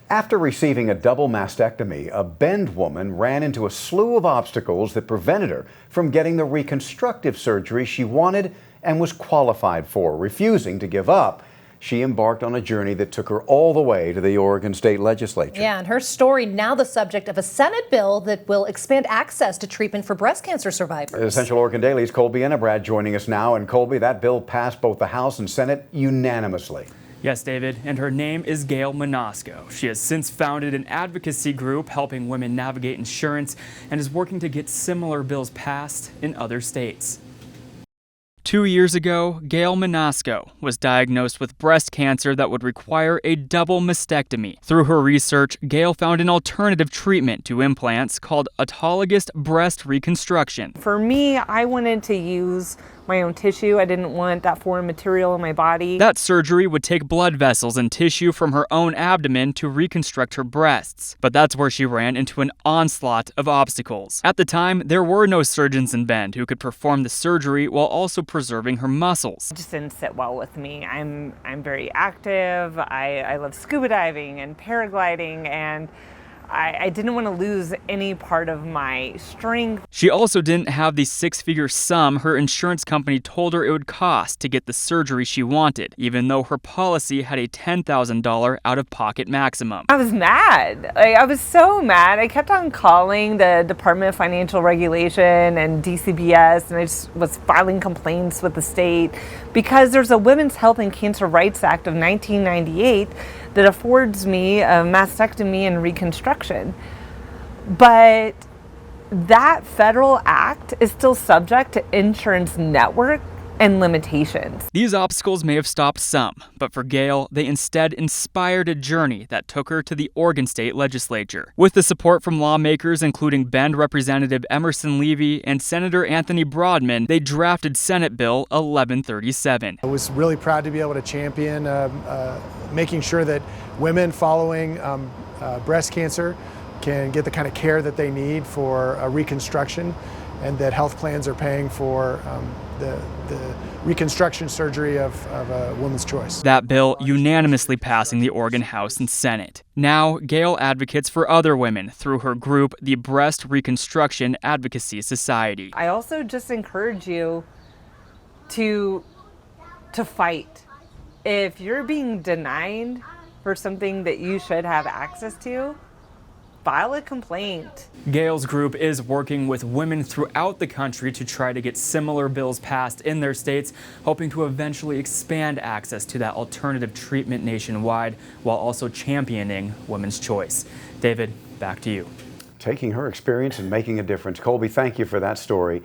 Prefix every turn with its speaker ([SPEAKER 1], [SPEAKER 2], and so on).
[SPEAKER 1] After receiving a double mastectomy, a Bend woman ran into a slew of obstacles that prevented her from getting the reconstructive surgery she wanted and was qualified for. Refusing to give up, she embarked on a journey that took her all the way to the Oregon State Legislature.
[SPEAKER 2] Yeah, and her story now the subject of a Senate bill that will expand access to treatment for breast cancer survivors.
[SPEAKER 1] Essential Oregon Daily's Colby Ennebrad joining us now. And Colby, that bill passed both the House and Senate unanimously.
[SPEAKER 3] Yes, David, and her name is Gail Menasco. She has since founded an advocacy group helping women navigate insurance and is working to get similar bills passed in other states. 2 years ago, Gail Menasco was diagnosed with breast cancer that would require a double mastectomy. Through her research, Gail found an alternative treatment to implants called autologous breast reconstruction.
[SPEAKER 4] For me, I wanted to use my own tissue. I didn't want that foreign material in my body.
[SPEAKER 3] That surgery would take blood vessels and tissue from her own abdomen to reconstruct her breasts. But that's where she ran into an onslaught of obstacles. At the time, there were no surgeons in Bend who could perform the surgery while also preserving her muscles.
[SPEAKER 4] It just didn't sit well with me. I'm very active. I love scuba diving and paragliding, and I didn't want to lose any part of my strength.
[SPEAKER 3] She also didn't have the six-figure sum her insurance company told her it would cost to get the surgery she wanted, even though her policy had a $10,000 out-of-pocket maximum.
[SPEAKER 4] I was mad. I was so mad. I kept on calling the Department of Financial Regulation and DCBS, and I just was filing complaints with the state because there's a Women's Health and Cancer Rights Act of 1998 that affords me a mastectomy and reconstruction. But that federal act is still subject to insurance network and limitations.
[SPEAKER 3] These obstacles may have stopped some, but for Gail, they instead inspired a journey that took her to the Oregon State Legislature. With the support from lawmakers including Bend Representative Emerson Levy and Senator Anthony Broadman, they drafted Senate Bill 1137.
[SPEAKER 5] I was really proud to be able to champion making sure that women following breast cancer can get the kind of care that they need for a reconstruction, and that health plans are paying for the reconstruction surgery of a woman's choice.
[SPEAKER 3] That bill unanimously passing the Oregon House and Senate. Now, Gail advocates for other women through her group, the Breast Reconstruction Advocacy Society.
[SPEAKER 4] I also just encourage you to fight. If you're being denied for something that you should have access to, file a complaint.
[SPEAKER 3] Gail's group is working with women throughout the country to try to get similar bills passed in their states, hoping to eventually expand access to that alternative treatment nationwide while also championing women's choice. David, back to you.
[SPEAKER 1] Taking her experience and making a difference. Colby, thank you for that story.